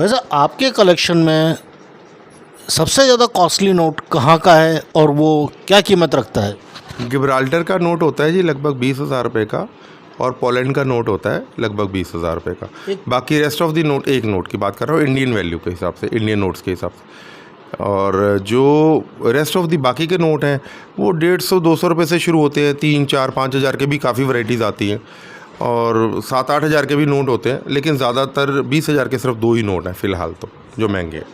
वैसे आपके कलेक्शन में सबसे ज़्यादा कॉस्टली नोट कहाँ का है और वो क्या कीमत रखता है? गिब्राल्टर का नोट होता है जी लगभग 20,000 रुपये का, और पोलैंड का नोट होता है लगभग 20,000 रुपये का। बाकी रेस्ट ऑफ द नोट, एक नोट की बात कर रहा हूँ इंडियन वैल्यू के हिसाब से, इंडियन नोट्स के हिसाब से। और जो रेस्ट ऑफ दी बाकी के नोट हैं वो 150-200 रुपये से शुरू होते हैं, 3-4-5 हज़ार के भी काफ़ी वैराइटीज़ आती हैं, और 7-8 हज़ार के भी नोट होते हैं, लेकिन ज़्यादातर 20,000 के सिर्फ 2 ही नोट हैं फ़िलहाल तो जो महंगे हैं।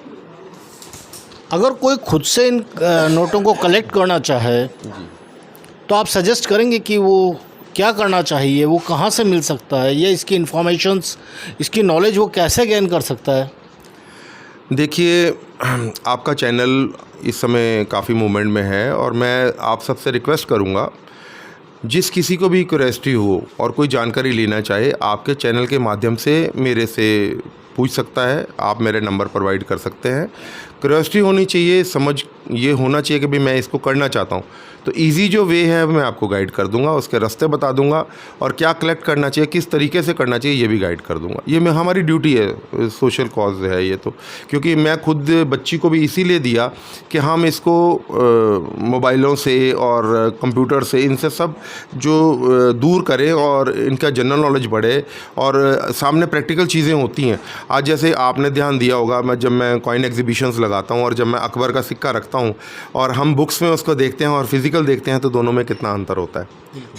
अगर कोई खुद से इन नोटों को कलेक्ट करना चाहे तो आप सजेस्ट करेंगे कि वो क्या करना चाहिए, वो कहाँ से मिल सकता है, या इसकी इन्फॉर्मेशंस, इसकी नॉलेज वो कैसे गेन कर सकता है? देखिए, आपका चैनल इस समय काफ़ी मूवमेंट में है, और मैं आप सबसे रिक्वेस्ट करूँगा, जिस किसी को भी क्यूरियोसिटी हो और कोई जानकारी लेना चाहे, आपके चैनल के माध्यम से मेरे से पूछ सकता है। आप मेरे नंबर प्रोवाइड कर सकते हैं। क्यूरियोसिटी होनी चाहिए, समझ ये होना चाहिए कि भाई मैं इसको करना चाहता हूँ, तो इजी जो वे है मैं आपको गाइड कर दूंगा, उसके रास्ते बता दूंगा, और क्या कलेक्ट करना चाहिए, किस तरीके से करना चाहिए, ये भी गाइड कर दूंगा। ये मैं हमारी ड्यूटी है, सोशल कॉज है ये तो, क्योंकि मैं खुद बच्ची को भी इसीलिए दिया कि हम इसको मोबाइलों से और कंप्यूटर से, इनसे सब जो दूर करें और इनका जनरल नॉलेज बढ़े, और सामने प्रैक्टिकल चीज़ें होती हैं। आज जैसे आपने ध्यान दिया होगा, जब मैं कॉइन एग्जीबिशंस लगाता हूँ और जब मैं अकबर का सिक्का रखता हूँ और हम बुक्स में उसको देखते हैं और फिज़िकल देखते हैं, तो दोनों में कितना अंतर होता है।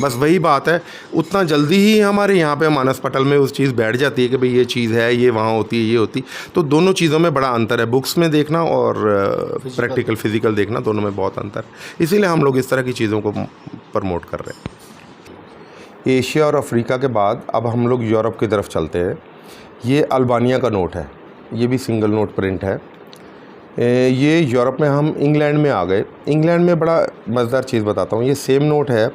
बस वही बात है, उतना जल्दी ही हमारे यहाँ पे मानस पटल में उस चीज़ बैठ जाती है कि भाई ये चीज़ है, ये वहाँ होती है, ये होती। तो दोनों चीज़ों में बड़ा अंतर है, बुक्स में देखना और प्रैक्टिकल फिज़िकल देखना, दोनों में बहुत अंतर है। इसीलिए हम लोग इस तरह की चीज़ों को प्रमोट कर रहे हैं। एशिया और अफ्रीका के बाद अब हम लोग यूरोप की तरफ चलते हैं। ये अल्बानिया का नोट है, ये भी सिंगल नोट प्रिंट है। ये यूरोप में हम इंग्लैंड में आ गए। इंग्लैंड में बड़ा मज़ेदार चीज़ बताता हूँ। ये सेम नोट है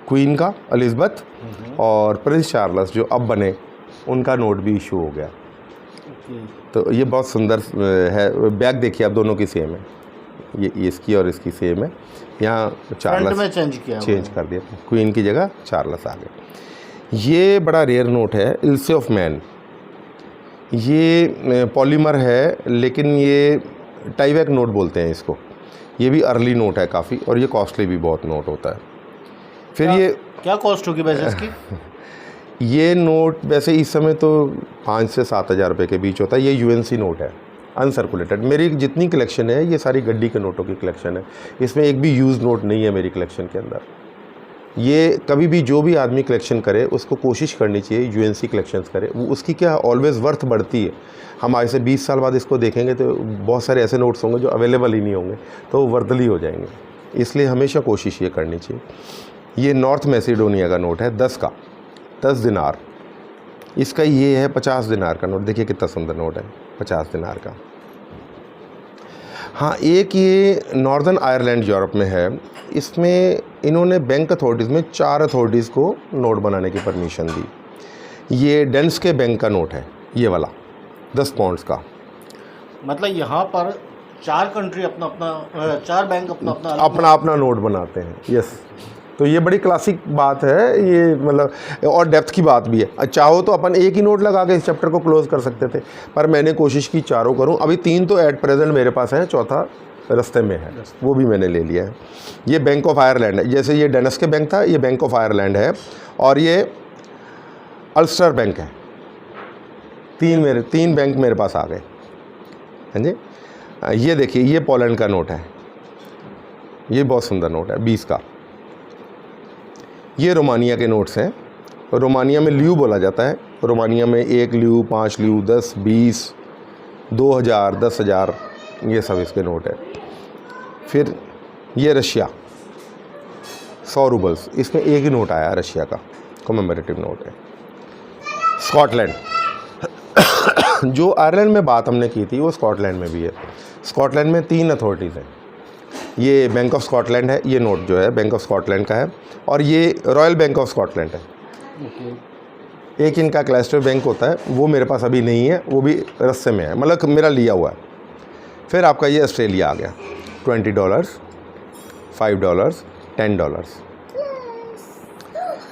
क्वीन का, एलिज़ाबेथ, और प्रिंस चार्ल्स जो अब बने, उनका नोट भी इशू हो गया। तो ये बहुत सुंदर है। बैग देखिए आप, दोनों की सेम है, ये इसकी और इसकी सेम है। यहाँ चार्ल्स में चेंज कर दिया, क्वीन की जगह चार्ल्स आ गए। ये बड़ा रेयर नोट है, इल्से ऑफ मैन। ये पॉलीमर है, लेकिन ये टाइवैक नोट बोलते हैं इसको। ये भी अर्ली नोट है काफ़ी, और ये कॉस्टली भी बहुत नोट होता है। फिर ये क्या कॉस्ट होगी वैसे इसकी? ये नोट वैसे इस समय तो 5 से 7 हज़ार रुपये के बीच होता है। ये यूएनसी नोट है, अनसर्कुलेटेड। मेरी जितनी कलेक्शन है ये सारी गड्डी के नोटों की कलेक्शन है। इसमें एक भी यूज़ नोट नहीं है मेरी कलेक्शन के अंदर। ये कभी भी जो भी आदमी कलेक्शन करे उसको कोशिश करनी चाहिए यूएनसी कलेक्शंस करे, वो उसकी क्या ऑलवेज़ वर्थ बढ़ती है। हम आज से 20 साल बाद इसको देखेंगे तो बहुत सारे ऐसे नोट्स होंगे जो अवेलेबल ही नहीं होंगे, तो वो वर्दली हो जाएंगे। इसलिए हमेशा कोशिश ये करनी चाहिए। ये नॉर्थ मैसिडोनिया का नोट है, 10 का, 10 दिनार। इसका ये है 50 दिनार का नोट। देखिए कितना सुंदर नोट है, 50 दिनार का। हाँ, एक ये नॉर्दर्न आयरलैंड यूरोप में है। इसमें इन्होंने बैंक अथॉरिटीज़ में 4 अथॉरिटीज़ को नोट बनाने की परमिशन दी। ये डेंस के बैंक का नोट है, ये वाला 10 पाउंड्स का। मतलब यहाँ पर 4 कंट्री अपना अपना, 4 बैंक अपना अपना नोट बनाते हैं। यस, तो ये बड़ी क्लासिक बात है ये, मतलब, और डेप्थ की बात भी है। चाहो तो अपन एक ही नोट लगा के इस चैप्टर को क्लोज़ कर सकते थे, पर मैंने कोशिश की चारों करूं। अभी 3 तो एट प्रेजेंट मेरे पास है, चौथा रास्ते में है, वो भी मैंने ले लिया है। ये बैंक ऑफ आयरलैंड है, जैसे ये डेनस के बैंक था, ये बैंक ऑफ आयरलैंड है, और ये अल्स्टर बैंक है। 3 बैंक मेरे पास आ गए। हाँ जी, ये देखिए, ये पोलैंड का नोट है, ये बहुत सुंदर नोट है, 20 का। ये रोमानिया के नोट्स हैं। रोमानिया में ल्यू बोला जाता है। रोमानिया में 1 ल्यू, 5 ल्यू, 10, 20, 2000, 10,000, ये सब इसके नोट है। फिर ये रशिया, 100 रूबल्स, इसमें एक ही नोट आया रशिया का, कमेमोरेटिव नोट है। स्कॉटलैंड जो आयरलैंड में बात हमने की थी वो स्कॉटलैंड में भी है। स्कॉटलैंड में 3 अथॉरिटीज़ हैं। ये बैंक ऑफ स्कॉटलैंड है, ये नोट जो है बैंक ऑफ स्कॉटलैंड का है, और ये रॉयल बैंक ऑफ स्कॉटलैंड है। एक इनका क्लस्टर बैंक होता है, वो मेरे पास अभी नहीं है, वो भी रस्ते में है, मतलब मेरा लिया हुआ है। फिर आपका ये ऑस्ट्रेलिया आ गया, $20, $5, $10।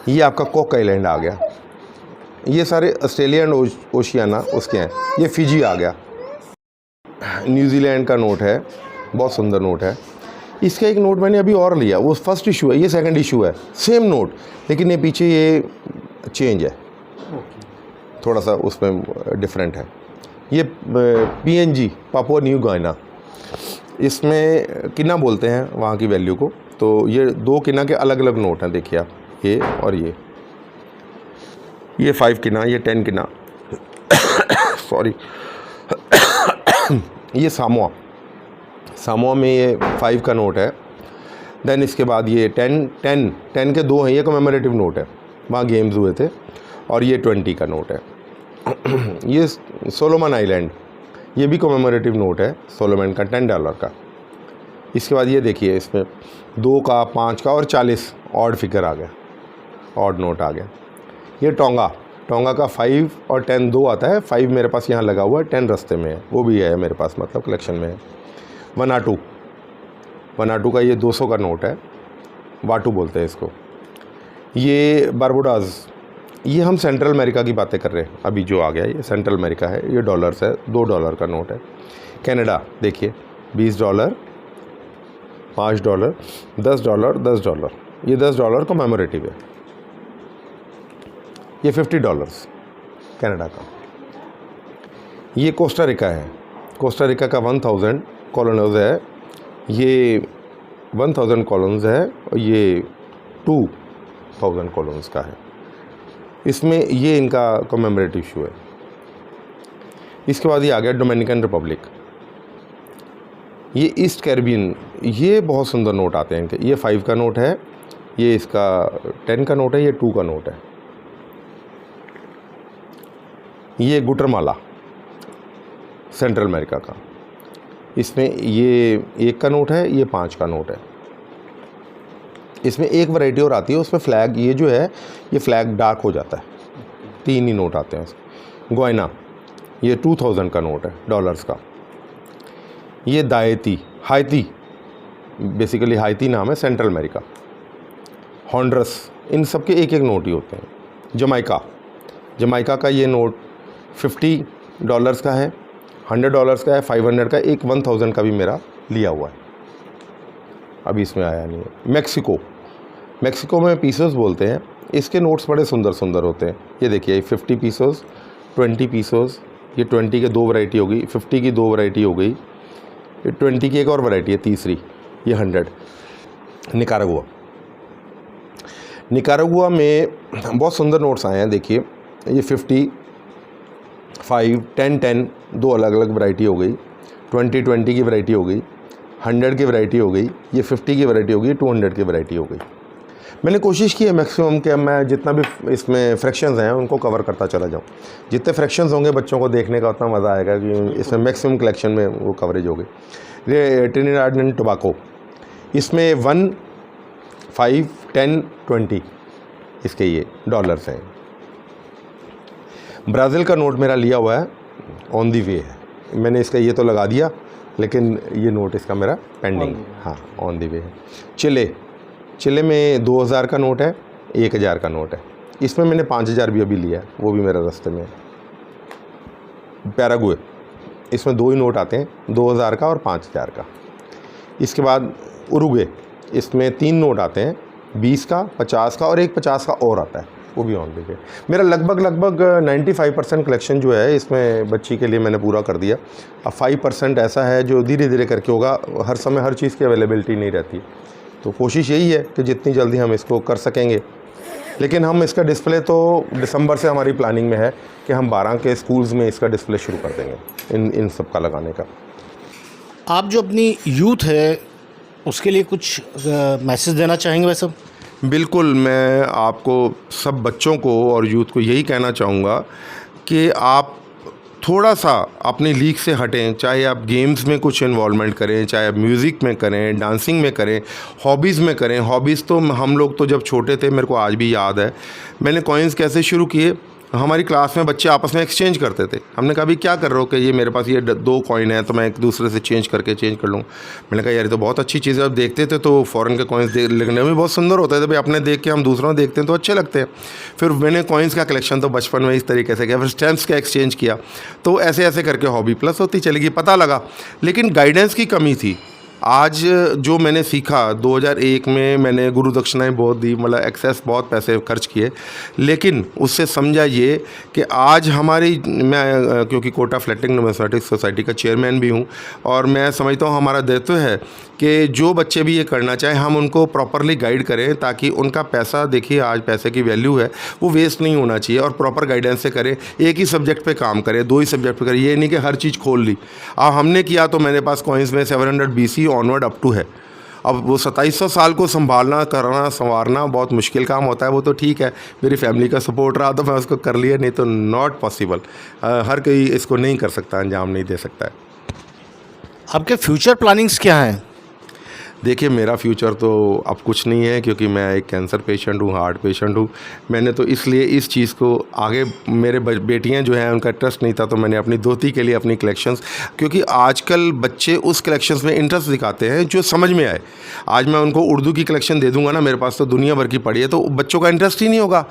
ये आपका कुक आइलैंड आ गया। ये सारे ऑस्ट्रेलिया एंड ओशियाना उसके हैं। ये फिजी आ गया, न्यूजीलैंड का नोट है, बहुत सुंदर नोट है। इसका एक नोट मैंने अभी और लिया, वो फर्स्ट इशू है, ये सेकंड इशू है, सेम नोट, लेकिन ये पीछे ये चेंज है, थोड़ा सा उसमें डिफरेंट है। ये PNG पापुआ न्यू गिनी, इसमें किना बोलते हैं वहाँ की वैल्यू को। तो ये 2 किना के अलग अलग नोट हैं, देखिए आप, ये और ये 5 किना, ये 10 किना सॉरी ये सामोआ में ये 5 का नोट है। देन इसके बाद ये 10 के 2 हैं, ये कमेमोरेटिव नोट है, वहाँ गेम्स हुए थे। और ये 20 का नोट है। ये सोलोमन आइलैंड, ये भी कमेमोरेटिव नोट है सोलोमन का, $10 का। इसके बाद ये देखिए, इसमें 2 का, 5 का और 40 ऑड फिगर आ गया, ऑड नोट आ गया। ये टोंगा का 5 और 10 2 आता है, 5 मेरे पास यहाँ लगा हुआ है, 10 रास्ते में है, वो भी है मेरे पास, मतलब कलेक्शन में है। वनाटू का ये 200 का नोट है, वाटू बोलते हैं इसको। ये बारबुडाज, ये हम सेंट्रल अमेरिका की बातें कर रहे हैं, अभी जो आ गया ये सेंट्रल अमेरिका है, ये डॉलर्स है, $2 का नोट है। कनाडा देखिए, $20, $5, $10, $10, ये $10 कमेमोरेटिव है। ये $50 कनाडा का। ये कोस्टा रिका है, कोस्टा रिका का 1000 कॉलोन्स है, ये 1000 कॉलोन्स है, और ये 2000 कॉलोन्स का है। इसमें ये इनका कमेमोरेटिव इशू है। इसके बाद ये आ गया डोमिनिकन रिपब्लिक, ये ईस्ट कैरिबियन, ये बहुत सुंदर नोट आते हैं इनके। ये 5 का नोट है, ये इसका 10 का नोट है, ये 2 का नोट है। ये गुटरमाला सेंट्रल अमेरिका का, इसमें ये 1 का नोट है, ये 5 का नोट है। इसमें एक वैरायटी और आती है, उसमें फ्लैग, ये जो है ये फ्लैग डार्क हो जाता है, 3 ही नोट आते हैं उसमें। गोयना, ये 2000 का नोट है, डॉलर्स का। ये हाइती, बेसिकली हाइती नाम है, सेंट्रल अमेरिका। हॉन्डरस, इन सब के एक नोट ही होते हैं। जमाइका का ये नोट $50 का है, $100 का है, $500 का, एक 1000 का भी मेरा लिया हुआ है, अभी इसमें आया नहीं है। मैक्सिको में पीसोस बोलते हैं, इसके नोट्स बड़े सुंदर होते हैं। ये देखिए, 50 पीसोस, 20 पीसोस, ये 20 के 2 वैरायटी हो गई, 50 की 2 वैरायटी हो गई, ये 20 की एक और वैरायटी है, तीसरी, ये 100। निकारागुआ में बहुत सुंदर नोट्स आए हैं, देखिए ये 50, 5, 10, 2 अलग अलग वैरायटी हो गई, 20 की वैरायटी हो गई, 100 की वैरायटी हो गई, ये 50 की वैरायटी हो गई, 200 की वैरायटी हो गई। मैंने कोशिश की है मैक्सिमम कि मैं जितना भी इसमें फ्रैक्शंस हैं उनको कवर करता चला जाऊँ। जितने फ्रैक्शंस होंगे बच्चों को देखने का उतना मज़ा आएगा कि इसमें मैक्सिमम कलेक्शन में वो कवरेज होगी। ये ट्रिनिडाड एंड टोबैको, इसमें 1, 5, 10, 20 इसके ये डॉलर्स हैं। ब्राज़ील का नोट मेरा लिया हुआ है, ऑन दी वे है, मैंने इसका ये तो लगा दिया, लेकिन ये नोट इसका मेरा पेंडिंग, हाँ ऑन दी वे है। चिले में 2000 का नोट है, 1000 का नोट है, इसमें मैंने 5000 भी अभी लिया है, वो भी मेरा रास्ते में है। पैराग्वे, इसमें 2 ही नोट आते हैं, 2000 का और 5000 का। इसके बाद उरुग्वे, इसमें 3 नोट आते हैं, 20 का, 50 का और एक 50 का और आता है, वो भी ऑन दी वे। मेरा लगभग 95% कलेक्शन जो है इसमें बच्ची के लिए मैंने पूरा कर दिया। अब 5% ऐसा है जो धीरे धीरे करके होगा, हर समय हर चीज़ की अवेलेबिलिटी नहीं रहती, तो कोशिश यही है कि जितनी जल्दी हम इसको कर सकेंगे। लेकिन हम इसका डिस्प्ले तो दिसंबर से हमारी प्लानिंग में है कि हम 12 के स्कूल्स में इसका डिस्प्ले शुरू कर देंगे, इन सब का लगाने का। आप जो अपनी यूथ है उसके लिए कुछ मैसेज देना चाहेंगे वैसे? बिल्कुल, मैं आपको सब बच्चों को और यूथ को यही कहना चाहूँगा कि आप थोड़ा सा अपनी लीग से हटें, चाहे आप गेम्स में कुछ इन्वॉल्वमेंट करें, चाहे आप म्यूज़िक में करें, डांसिंग में करें, हॉबीज़ में करें। हॉबीज़ तो हम लोग तो जब छोटे थे, मेरे को आज भी याद है, मैंने कॉइन्स कैसे शुरू किए, हमारी क्लास में बच्चे आपस में एक्सचेंज करते थे। हमने कहा, भाई क्या कर रहे हो कि ये मेरे पास ये 2 कॉइन है तो मैं एक दूसरे से चेंज कर लूँ। मैंने कहा यार ये तो बहुत अच्छी चीज़ है। अब देखते थे तो फ़ॉरेन के कॉइन्स लिखने में बहुत सुंदर होते थे, भाई अपने देख के हम दूसरों को देखते हैं तो अच्छे लगते हैं। फिर मैंने कॉइन्स का कलेक्शन तो बचपन में इस तरीके से किया, फिर स्टैम्प्स का एक्सचेंज किया। तो ऐसे ऐसे करके हॉबी प्लस होती चली गई। पता लगा लेकिन गाइडेंस की कमी थी। आज जो मैंने सीखा 2001 में मैंने गुरु दक्षिणाएँ बहुत दी, मतलब एक्सेस बहुत पैसे खर्च किए, लेकिन उससे समझा ये कि आज हमारी मैं क्योंकि कोटा फ्लैटिंग नुमिस्मेटिक्स सोसाइटी का चेयरमैन भी हूँ और मैं समझता हूँ हमारा दायित्व है कि जो बच्चे भी ये करना चाहें हम उनको प्रॉपरली गाइड करें ताकि उनका पैसा, देखिए आज पैसे की वैल्यू है, वो वेस्ट नहीं होना चाहिए और प्रॉपर गाइडेंस से करें। एक ही सब्जेक्ट पे काम करें, 2 ही सब्जेक्ट पे करें, ये नहीं कि हर चीज़ खोल ली। हमने किया तो मेरे पास कॉइन्स में 700 BC ऑनवर्ड अप टू है। अब वो 2700 साल को संभालना, करना, संवारना बहुत मुश्किल काम होता है। वो तो ठीक है, मेरी फैमिली का सपोर्ट रहा तो मैं उसको कर लिया, नहीं तो नॉट पॉसिबल। हर कोई इसको नहीं कर सकता, अंजाम नहीं दे सकता है। आपके फ्यूचर प्लानिंग्स क्या हैं? देखिए मेरा फ्यूचर तो अब कुछ नहीं है क्योंकि मैं एक कैंसर पेशेंट हूँ, हार्ट पेशेंट हूँ। मैंने तो इसलिए इस चीज़ को आगे, मेरे बेटियाँ जो हैं उनका इंटरेस्ट नहीं था तो मैंने अपनी दोती के लिए अपनी कलेक्शंस, क्योंकि आजकल बच्चे उस कलेक्शंस में इंटरेस्ट दिखाते हैं जो समझ में आए। आज मैं उनको उर्दू की कलेक्शन दे दूँगा ना, मेरे पास तो दुनिया भर की पड़ी है, तो बच्चों का इंटरेस्ट ही नहीं होगा।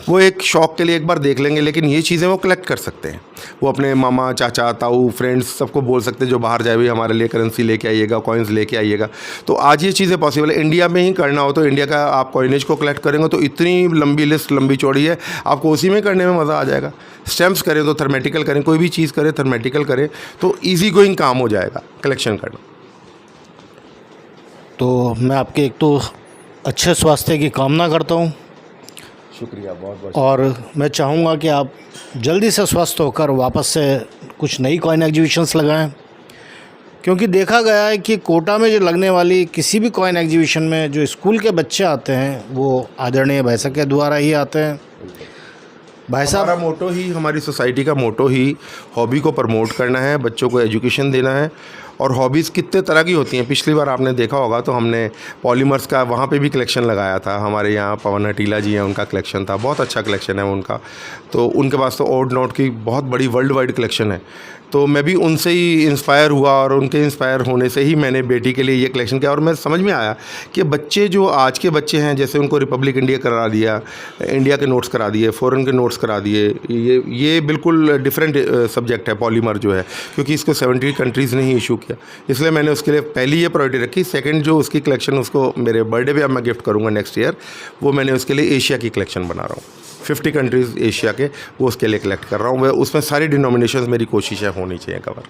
वो एक शौक़ के लिए एक बार देख लेंगे, लेकिन ये चीज़ें वो कलेक्ट कर सकते हैं। वो अपने मामा, चाचा, ताऊ, फ्रेंड्स सबको बोल सकते हैं जो बाहर जाए, भाई हमारे लिए करेंसी लेके आइएगा, कॉइन्स लेके आइएगा। तो आज ये चीज़ें पॉसिबल है। इंडिया में ही करना हो तो इंडिया का आप कॉइनेज को कलेक्ट करेंगे तो इतनी लंबी लिस्ट, लंबी चौड़ी है, आपको उसी में करने में मज़ा आ जाएगा। स्टैम्प्स करें तो थर्मेटिकल करें, कोई भी चीज़ करें थर्मेटिकल करें तो ईजी गोइंग काम हो जाएगा कलेक्शन करना। तो मैं आपके एक तो अच्छे स्वास्थ्य की कामना करता हूँ शुक्रिया, बहुत बहुत। और मैं चाहूँगा कि आप जल्दी से स्वस्थ होकर वापस से कुछ नई कॉइन एग्जीबिशंस लगाएं, क्योंकि देखा गया है कि कोटा में जो लगने वाली किसी भी कॉइन एग्जीबिशन में जो स्कूल के बच्चे आते हैं वो आदरणीय भाई साहब के द्वारा ही आते हैं। भाई साहब, हमारा मोटो ही, हमारी सोसाइटी का मोटो ही हॉबी को प्रमोट करना है, बच्चों को एजुकेशन देना है। और हॉबीज़ कितने तरह की होती हैं, पिछली बार आपने देखा होगा तो हमने पॉलीमर्स का वहाँ पे भी कलेक्शन लगाया था। हमारे यहाँ पवन हटीला जी हैं, उनका कलेक्शन था, बहुत अच्छा कलेक्शन है उनका। तो उनके पास तो ओड नोट की बहुत बड़ी वर्ल्ड वाइड कलेक्शन है। तो मैं भी उनसे ही इंस्पायर हुआ और उनके इंस्पायर होने से ही मैंने बेटी के लिए ये कलेक्शन किया। और मैं समझ में आया कि बच्चे जो आज के बच्चे हैं, जैसे उनको रिपब्लिक इंडिया करा दिया, इंडिया के नोट्स करा दिए, फ़ॉरेन के नोट्स करा दिए, ये बिल्कुल डिफरेंट सब्जेक्ट है पॉलीमर जो है, क्योंकि इसको 70 कंट्रीज़ ने ही इशू किया। इसलिए मैंने उसके लिए पहली ये प्रायोरिटी रखी। सेकंड जो उसकी कलेक्शन, उसको मेरे बर्थडे पे अब मैं गिफ्ट करूँगा नेक्स्ट ईयर, वो मैंने उसके लिए एशिया की कलेक्शन बना रहा हूँ। 50 कंट्रीज़ एशिया के, वो उसके लिए कलेक्ट कर रहा हूँ। वह उसमें सारी डिनोमिनेशंस मेरी कोशिश है होनी चाहिए कवर।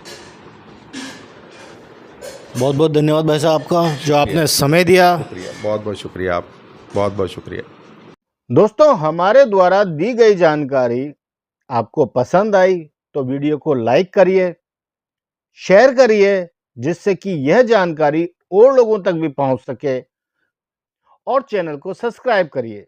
बहुत बहुत धन्यवाद भाई साहब आपका, जो आपने समय दिया। बहुत बहुत शुक्रिया, आप बहुत बहुत शुक्रिया। दोस्तों, हमारे द्वारा दी गई जानकारी आपको पसंद आई तो वीडियो को लाइक करिए, शेयर करिए, जिससे कि यह जानकारी और लोगों तक भी पहुंच सके, और चैनल को सब्सक्राइब करिए।